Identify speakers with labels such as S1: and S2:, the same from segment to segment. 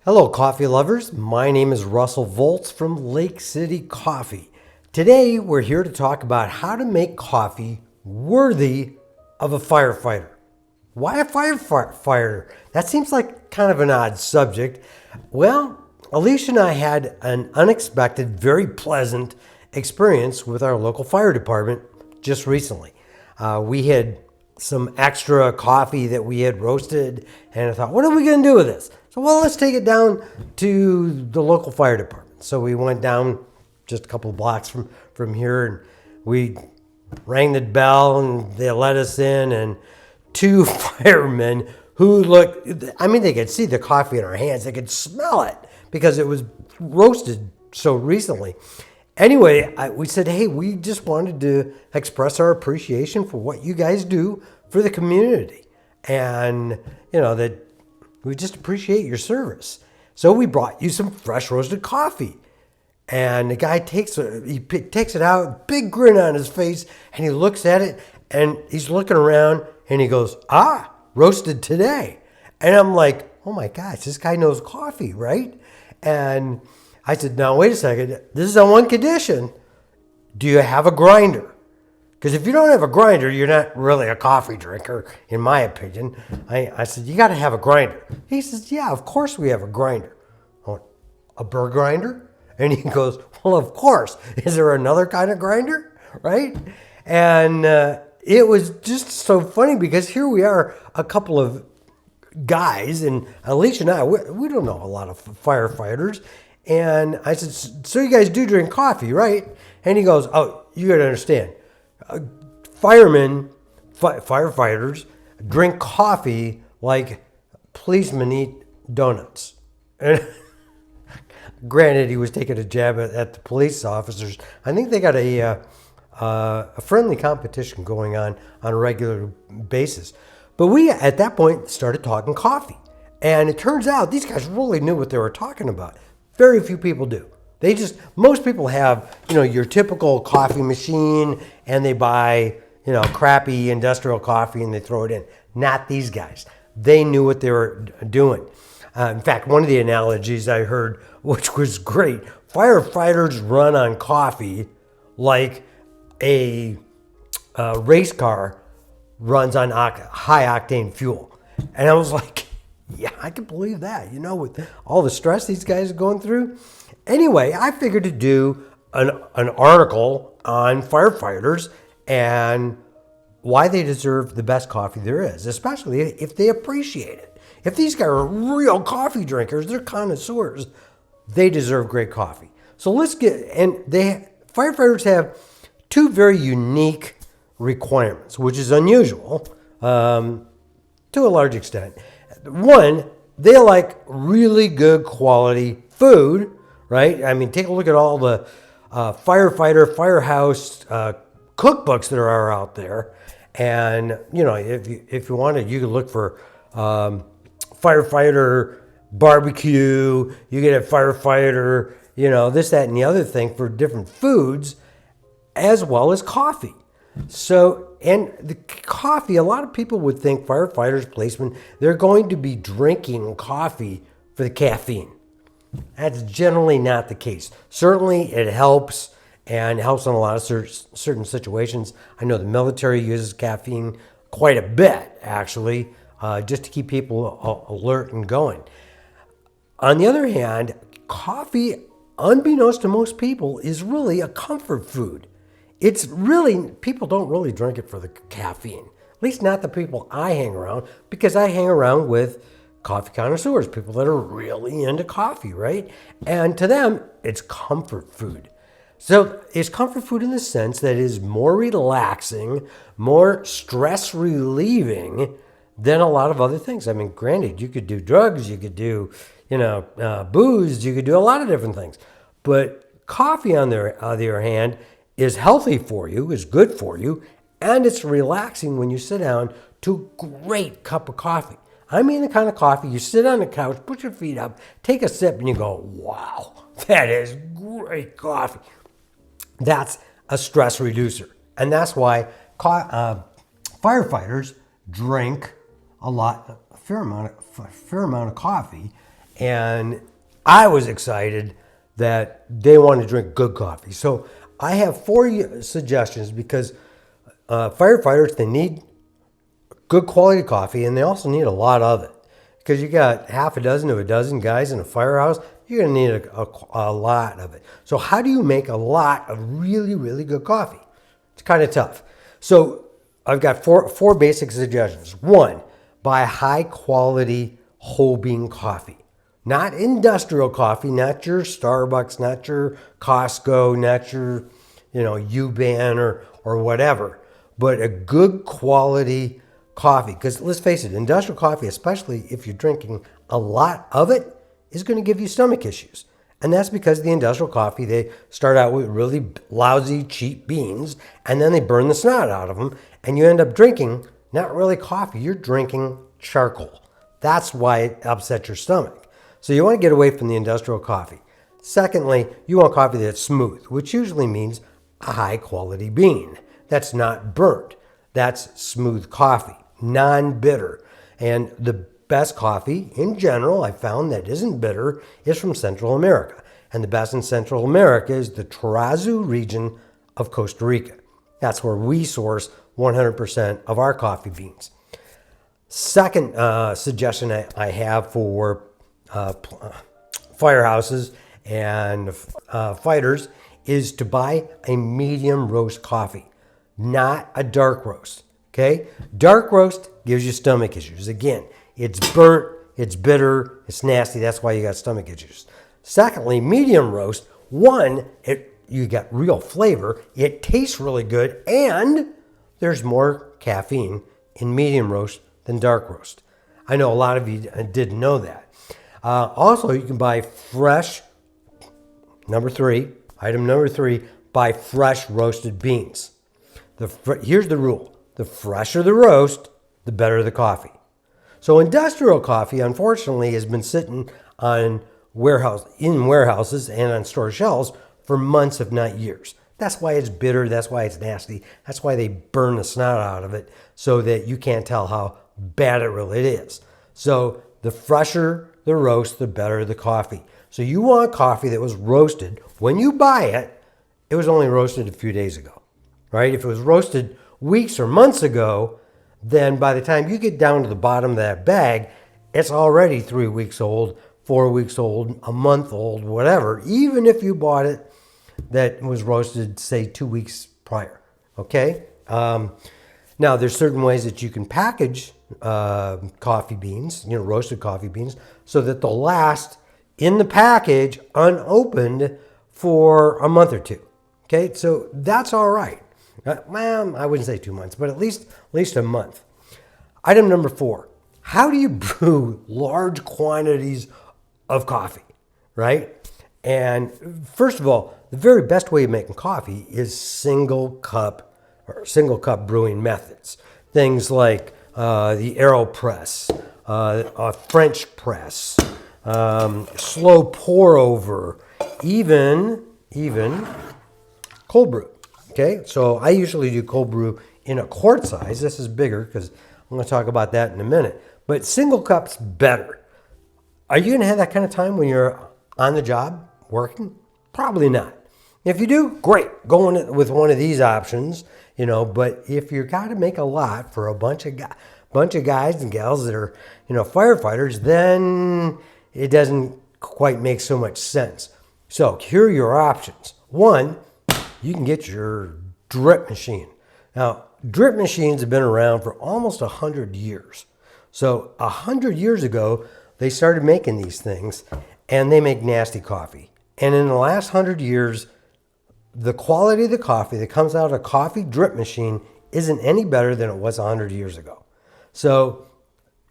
S1: Hello, coffee lovers. My name is Russell Volts from Lake City Coffee. Today, we're here to talk about how to make coffee worthy of a firefighter. Why a firefighter? That seems like kind of an odd subject. Well, Alicia and I had an unexpected, very pleasant experience with our local fire department just recently. We had some extra coffee that we had roasted, and I thought, what are we going to do with this? So, well, let's take it down to the local fire department. So we went down just a couple of blocks from here, and we rang the bell, and they let us in, and two firemen who looked, they could see the coffee in our hands. They could smell it because it was roasted so recently. Anyway, we said, hey, we just wanted to express our appreciation for what you guys do for the community. And, that we just appreciate your service. So we brought you some fresh roasted coffee. And the guy takes it out, big grin on his face, and he looks at it, and he's looking around, and he goes, roasted today. And I'm like, oh my gosh, this guy knows coffee, right? And I said, now, wait a second. This is on one condition. Do you have a grinder? Because if you don't have a grinder, you're not really a coffee drinker, in my opinion. I said, you got to have a grinder. He says, yeah, of course we have a grinder. A burr grinder? And he goes, well, of course. Is there another kind of grinder? Right? And it was just so funny because here we are, a couple of guys, and Alicia and I, we don't know a lot of firefighters. And I said, so you guys do drink coffee, right? And he goes, oh, you got to understand. Firefighters drink coffee like policemen eat donuts. And granted, he was taking a jab at the police officers. I think they got a friendly competition going on a regular basis. But we, at that point, started talking coffee. And it turns out these guys really knew what they were talking about. Very few people do. Most people have, your typical coffee machine, and they buy, crappy industrial coffee and they throw it in. Not these guys. They knew what they were doing. In fact, one of the analogies I heard, which was great, firefighters run on coffee like a race car runs on high-octane fuel. And I was like, yeah, I can believe that, with all the stress these guys are going through. Anyway, I figured to do an article on firefighters and why they deserve the best coffee there is, especially if they appreciate it. If these guys are real coffee drinkers, they're connoisseurs, they deserve great coffee. So firefighters have two very unique requirements, which is unusual to a large extent. One, they like really good quality food, right? Take a look at all the firehouse cookbooks that are out there. And, if you wanted, you could look for firefighter barbecue. You get a firefighter, this, that, and the other thing for different foods, as well as coffee. So, and the coffee, a lot of people would think firefighters, policemen, they're going to be drinking coffee for the caffeine. That's generally not the case. Certainly it helps, and helps in a lot of certain situations. I know the military uses caffeine quite a bit, actually, just to keep people alert and going. On the other hand, coffee, unbeknownst to most people, is really a comfort food. It's really, people don't really drink it for the caffeine. At least not the people I hang around, because I hang around with coffee connoisseurs, people that are really into coffee, right? And to them, it's comfort food. So it's comfort food in the sense that it is more relaxing, more stress relieving than a lot of other things. Granted, you could do drugs, you could do, booze, you could do a lot of different things. But coffee, on the other hand, is healthy for you, is good for you, and it's relaxing when you sit down to a great cup of coffee. The kind of coffee you sit on the couch, put your feet up, take a sip, and you go, wow, that is great coffee. That's a stress reducer. And that's why firefighters drink a fair amount of coffee. And I was excited that they want to drink good coffee. So I have 4 suggestions because firefighters, they need good quality coffee, and they also need a lot of it. Because you got half a dozen to a dozen guys in a firehouse, you're going to need a lot of it. So how do you make a lot of really, really good coffee? It's kind of tough. So I've got four basic suggestions. One, buy high quality whole bean coffee. Not industrial coffee, not your Starbucks, not your Costco, not your, U-Ban or whatever, but a good quality coffee. Because let's face it, industrial coffee, especially if you're drinking a lot of it, is going to give you stomach issues. And that's because the industrial coffee, they start out with really lousy, cheap beans, and then they burn the snot out of them, and you end up drinking not really coffee, you're drinking charcoal. That's why it upsets your stomach. So you want to get away from the industrial coffee. Secondly, you want coffee that's smooth, which usually means a high quality bean. That's not burnt. That's smooth coffee, non-bitter. And the best coffee in general, I found that isn't bitter, is from Central America. And the best in Central America is the Tarrazú region of Costa Rica. That's where we source 100% of our coffee beans. Second suggestion I have for firehouses and fighters is to buy a medium roast coffee, not a dark roast. Okay? Dark roast gives you stomach issues. Again, it's burnt, it's bitter, it's nasty. That's why you got stomach issues. Secondly, medium roast, you got real flavor, it tastes really good, and there's more caffeine in medium roast than dark roast. I know a lot of you didn't know that. Also, you can buy fresh, item number three, buy fresh roasted beans. Here's the rule. The fresher the roast, the better the coffee. So industrial coffee, unfortunately, has been sitting in warehouses and on store shelves for months, if not years. That's why it's bitter. That's why it's nasty. That's why they burn the snot out of it so that you can't tell how bad it really is. So the fresher the roast, the better the coffee. So you want coffee that was roasted. When you buy it, it was only roasted a few days ago, right? If it was roasted weeks or months ago, then by the time you get down to the bottom of that bag, it's already 3 weeks old, 4 weeks old, a month old, whatever, even if you bought it that was roasted, say, 2 weeks prior, okay? Now, there's certain ways that you can package coffee beans, roasted coffee beans, so that they'll last in the package unopened for a month or two, okay? So that's all right. Well, I wouldn't say 2 months, but at least a month. Item number 4, how do you brew large quantities of coffee, right? And first of all, the very best way of making coffee is single cup brewing methods. Things like the AeroPress, a French press, slow pour over, even cold brew. Okay, so I usually do cold brew in a quart size. This is bigger because I'm going to talk about that in a minute. But single cup's better. Are you going to have that kind of time when you're on the job working? Probably not. If you do, great. Go with one of these options, But if you got to make a lot for a bunch of guys and gals that are, firefighters, then it doesn't quite make so much sense. So here are your options. One, you can get your drip machine. Now, drip machines have been around for almost 100 years. So 100 years ago, they started making these things, and they make nasty coffee. And in the last 100 years, the quality of the coffee that comes out of a coffee drip machine isn't any better than it was 100 years ago. So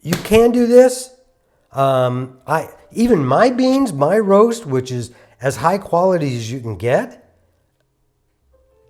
S1: you can do this. Even my beans, my roast, which is as high quality as you can get,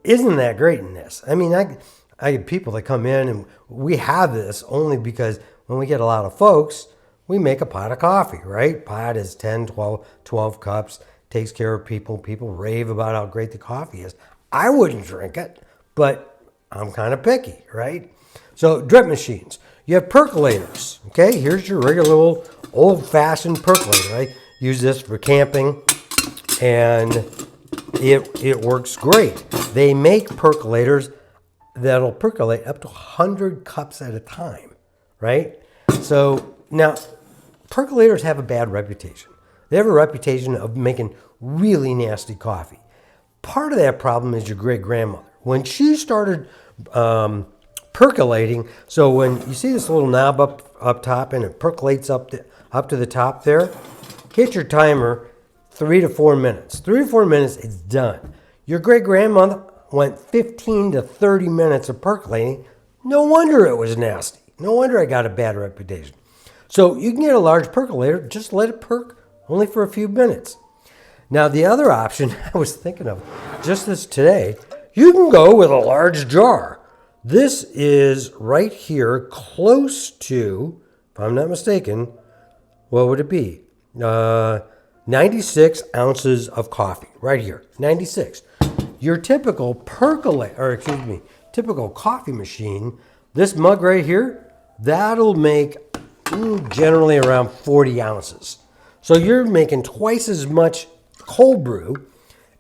S1: isn't that great in this. I mean, I get people that come in, and we have this only because when we get a lot of folks, we make a pot of coffee, right? Pot is 10, 12 cups, takes care of people. People rave about how great the coffee is. I wouldn't drink it, but I'm kind of picky, right? So drip machines. You have percolators. Okay, here's your regular old-fashioned percolator. I use this for camping, and it works great. They make percolators that'll percolate up to 100 cups at a time, right? So now, percolators have a bad reputation. They have a reputation of making really nasty coffee. Part of that problem is your great-grandmother. When she started percolating, so when you see this little knob up top and it percolates up to the top there, hit your timer 3 to 4 minutes. 3 to 4 minutes, it's done. Your great-grandmother went 15 to 30 minutes of percolating. No wonder it was nasty. No wonder I got a bad reputation. So you can get a large percolator, just let it perk only for a few minutes. Now the other option I was thinking of just this today, you can go with a large jar. This is right here close to, if I'm not mistaken, what would it be? 96 ounces of coffee right here, 96. Your typical typical coffee machine, this mug right here, that'll make generally around 40 ounces. So you're making twice as much cold brew,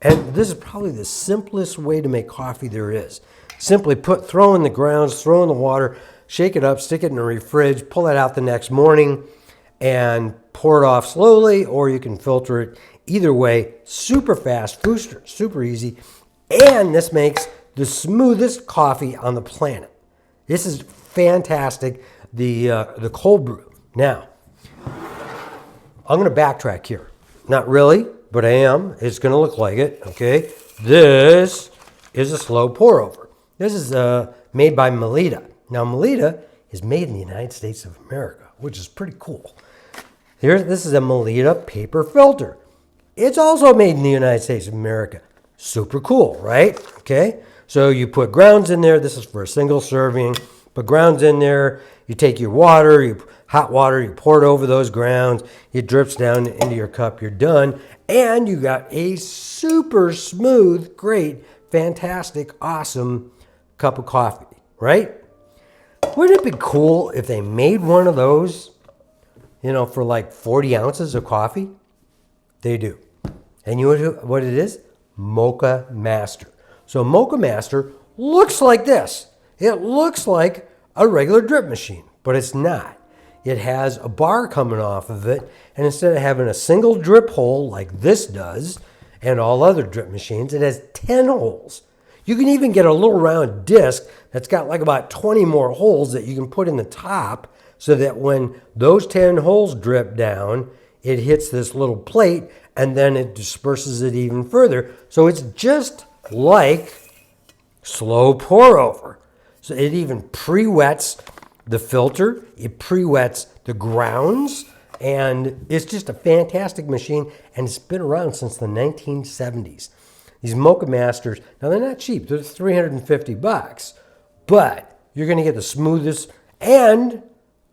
S1: and this is probably the simplest way to make coffee there is. Simply throw in the grounds, throw in the water, shake it up, stick it in the fridge, pull it out the next morning, and pour it off slowly, or you can filter it. Either way, super fast, super easy, and this makes the smoothest coffee on the planet. This is fantastic, the cold brew. Now, I'm going to backtrack here. Not really, but I am. It's going to look like it, okay? This is a slow pour over. This is made by Melita. Now, Melita is made in the United States of America, which is pretty cool. This is a Melita paper filter. It's also made in the United States of America. Super cool, right? Okay, so you put grounds in there. This is for a single serving. Put grounds in there. You take your water, hot water, you pour it over those grounds. It drips down into your cup. You're done. And you got a super smooth, great, fantastic, awesome cup of coffee, right? Wouldn't it be cool if they made one of those, for like 40 ounces of coffee? They do. And you know what it is? Mocha Master. So Mocha Master looks like this. It looks like a regular drip machine, but it's not. It has a bar coming off of it, and instead of having a single drip hole like this does, and all other drip machines, it has 10 holes. You can even get a little round disc that's got like about 20 more holes that you can put in the top, so that when those 10 holes drip down, it hits this little plate, and then it disperses it even further. So it's just like slow pour over. So it even pre-wets the filter, it pre-wets the grounds, and it's just a fantastic machine, and it's been around since the 1970s. These Mocha Masters, now they're not cheap, they're $350, but you're gonna get the smoothest and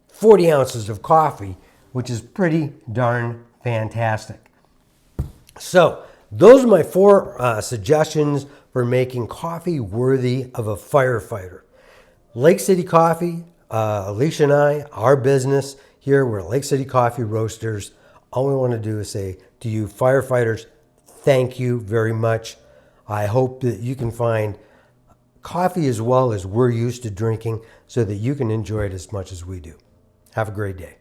S1: 40 ounces of coffee, which is pretty darn fantastic. So those are my 4 suggestions for making coffee worthy of a firefighter. Lake City Coffee, Alicia and I, our business here, we're Lake City Coffee Roasters. All we want to do is say to you firefighters, thank you very much. I hope that you can find coffee as well as we're used to drinking so that you can enjoy it as much as we do. Have a great day.